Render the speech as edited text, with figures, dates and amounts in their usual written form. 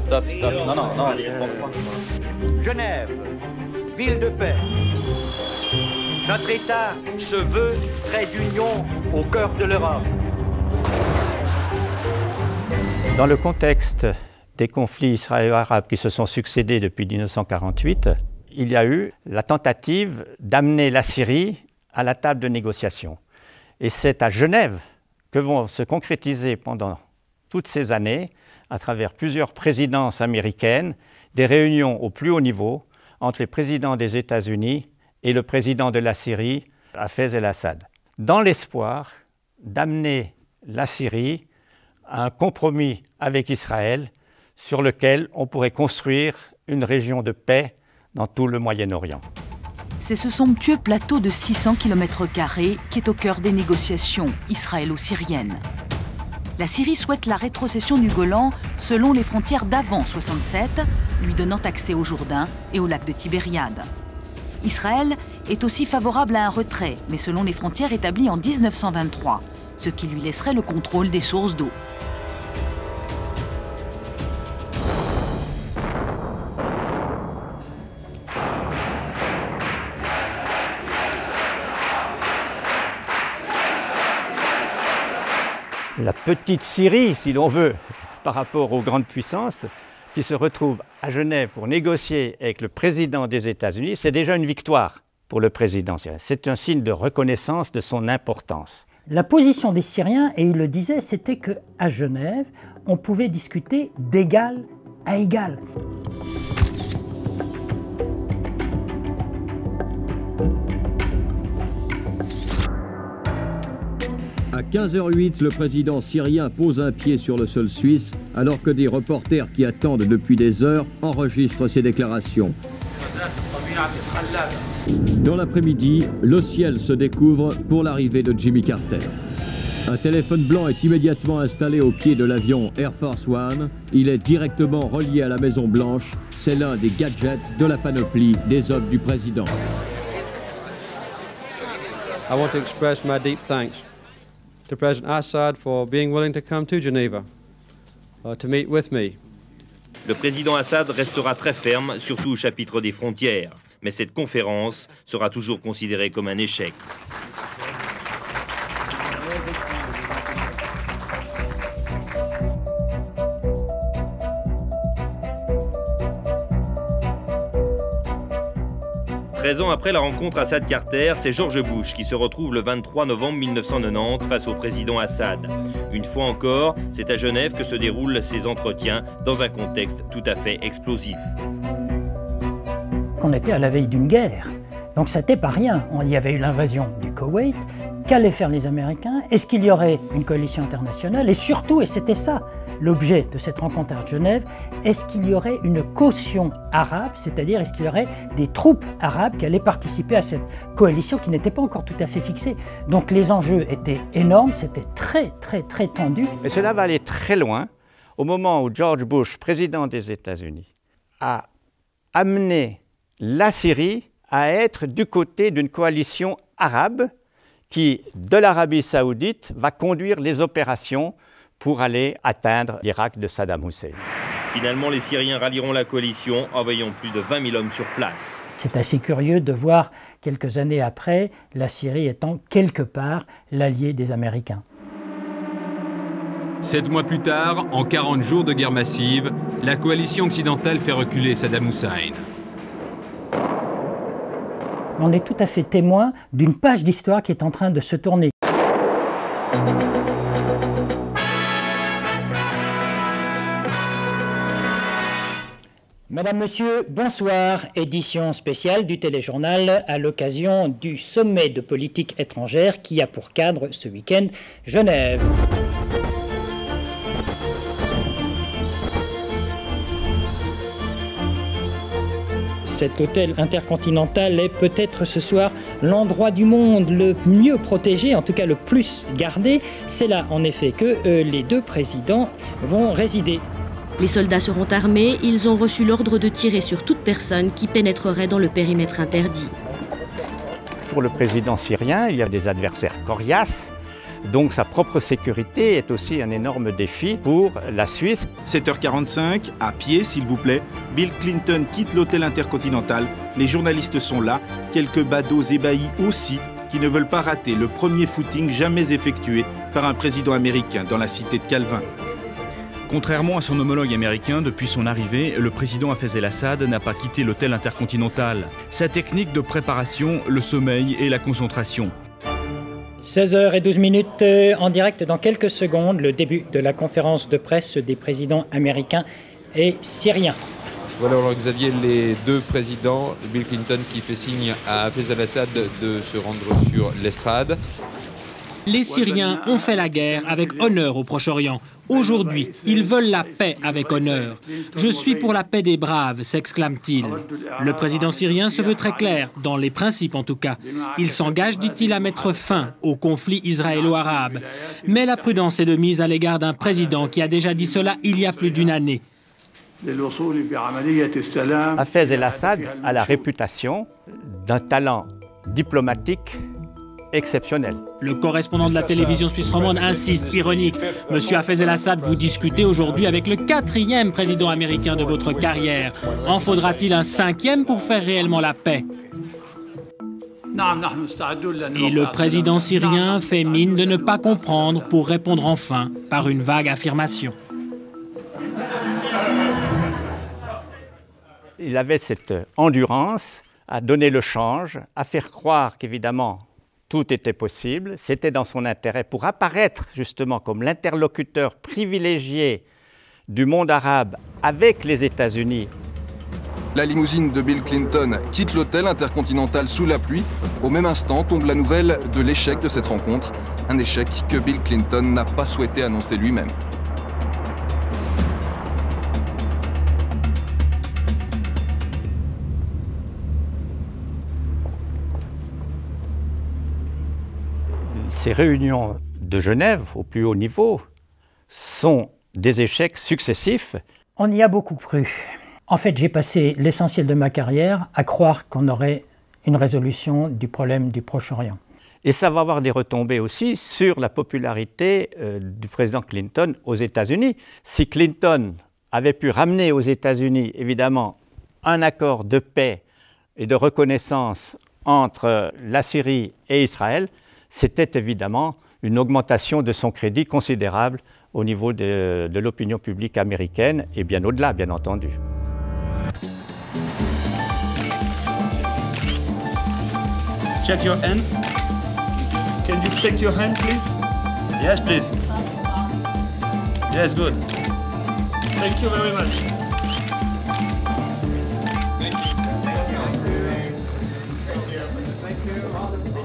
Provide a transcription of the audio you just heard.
Stop, stop. Non, non, non. Genève, ville de paix. Notre État se veut trait d'union au cœur de l'Europe. Dans le contexte des conflits israélo-arabes qui se sont succédés depuis 1948, il y a eu la tentative d'amener la Syrie à la table de négociation. Et c'est à Genève que vont se concrétiser pendant toutes ces années, à travers plusieurs présidences américaines, des réunions au plus haut niveau entre les présidents des États-Unis et le président de la Syrie, Hafez el-Assad, dans l'espoir d'amener la Syrie à un compromis avec Israël sur lequel on pourrait construire une région de paix dans tout le Moyen-Orient. C'est ce somptueux plateau de 600 km² qui est au cœur des négociations israélo-syriennes. La Syrie souhaite la rétrocession du Golan selon les frontières d'avant 67, lui donnant accès au Jourdain et au lac de Tibériade. Israël est aussi favorable à un retrait, mais selon les frontières établies en 1923, ce qui lui laisserait le contrôle des sources d'eau. La petite Syrie, si l'on veut, par rapport aux grandes puissances, qui se retrouvent à Genève pour négocier avec le président des États-Unis, c'est déjà une victoire pour le président syrien. C'est un signe de reconnaissance de son importance. La position des Syriens, et il le disait, c'était qu'à Genève, on pouvait discuter d'égal à égal. À 15h08, le président syrien pose un pied sur le sol suisse, alors que des reporters qui attendent depuis des heures enregistrent ses déclarations. Dans l'après-midi, le ciel se découvre pour l'arrivée de Jimmy Carter. Un téléphone blanc est immédiatement installé au pied de l'avion Air Force One. Il est directement relié à la Maison Blanche. C'est l'un des gadgets de la panoplie des hommes du président. I want to express my deep thanks to President Assad for being willing to come to Geneva to meet with me. Le président Assad restera très ferme, surtout au chapitre des frontières. Mais cette conférence sera toujours considérée comme un échec. Treize ans après la rencontre Assad-Carter, c'est George Bush qui se retrouve le 23 novembre 1990 face au président Assad. Une fois encore, c'est à Genève que se déroulent ces entretiens dans un contexte tout à fait explosif. On était à la veille d'une guerre, donc c'était pas rien. Il y avait eu l'invasion du Koweït. Qu'allaient faire les Américains? Est-ce qu'il y aurait une coalition internationale? Et surtout, et c'était ça l'objet de cette rencontre à Genève, est-ce qu'il y aurait une caution arabe, c'est-à-dire est-ce qu'il y aurait des troupes arabes qui allaient participer à cette coalition qui n'était pas encore tout à fait fixée. Donc les enjeux étaient énormes, c'était très tendu. Mais cela va aller très loin au moment où George Bush, président des États-Unis, a amené la Syrie à être du côté d'une coalition arabe qui, de l'Arabie saoudite, va conduire les opérations pour aller atteindre l'Irak de Saddam Hussein. Finalement, les Syriens rallieront la coalition, envoyant plus de 20 000 hommes sur place. C'est assez curieux de voir, quelques années après, la Syrie étant quelque part l'allié des Américains. 7 mois plus tard, en 40 jours de guerre massive, la coalition occidentale fait reculer Saddam Hussein. On est tout à fait témoin d'une page d'histoire qui est en train de se tourner. Madame, Monsieur, bonsoir. Édition spéciale du Téléjournal à l'occasion du sommet de politique étrangère qui a pour cadre ce week-end Genève. Cet hôtel intercontinental est peut-être ce soir l'endroit du monde le mieux protégé, en tout cas le plus gardé. C'est là en effet que les deux présidents vont résider. Les soldats seront armés, ils ont reçu l'ordre de tirer sur toute personne qui pénétrerait dans le périmètre interdit. Pour le président syrien, il y a des adversaires coriaces, Donc sa propre sécurité est aussi un énorme défi pour la Suisse. 7h45, à pied s'il vous plaît, Bill Clinton quitte l'hôtel Intercontinental. Les journalistes sont là, quelques badauds ébahis aussi, qui ne veulent pas rater le premier footing jamais effectué par un président américain dans la cité de Calvin. Contrairement à son homologue américain, depuis son arrivée, le président Hafez el-Assad n'a pas quitté l'hôtel Intercontinental. Sa technique de préparation, le sommeil et la concentration. 16h12 en direct dans quelques secondes, le début de la conférence de presse des présidents américains et syriens. Voilà, alors Xavier, les deux présidents, Bill Clinton qui fait signe à Hafez el-Assad de se rendre sur l'estrade. Les Syriens ont fait la guerre avec honneur au Proche-Orient. Aujourd'hui, ils veulent la paix avec honneur. Je suis pour la paix des braves, s'exclame-t-il. Le président syrien se veut très clair, dans les principes en tout cas. Il s'engage, dit-il, à mettre fin au conflit israélo-arabe. Mais la prudence est de mise à l'égard d'un président qui a déjà dit cela il y a plus d'une année. Hafez el-Assad a la réputation d'un talent diplomatique exceptionnel. Le correspondant de la télévision suisse romande insiste, ironique. Monsieur Hafez el-Assad, vous discutez aujourd'hui avec le 4e président américain de votre carrière. En faudra-t-il un 5e pour faire réellement la paix? Et le président syrien fait mine de ne pas comprendre pour répondre enfin par une vague affirmation. Il avait cette endurance à donner le change, à faire croire qu'évidemment, tout était possible, c'était dans son intérêt pour apparaître justement comme l'interlocuteur privilégié du monde arabe avec les États-Unis. La limousine de Bill Clinton quitte l'hôtel Intercontinental sous la pluie. Au même instant tombe la nouvelle de l'échec de cette rencontre, un échec que Bill Clinton n'a pas souhaité annoncer lui-même. Ces réunions de Genève, au plus haut niveau, sont des échecs successifs. On y a beaucoup cru. En fait, j'ai passé l'essentiel de ma carrière à croire qu'on aurait une résolution du problème du Proche-Orient. Et ça va avoir des retombées aussi sur la popularité du président Clinton aux États-Unis. Si Clinton avait pu ramener aux États-Unis, évidemment, un accord de paix et de reconnaissance entre la Syrie et Israël, c'était évidemment une augmentation de son crédit considérable au niveau de l'opinion publique américaine et bien au-delà, bien entendu. Check your hand. Can you check your hand, please? Yes, please. Yes, good. Thank you very much. Thank you.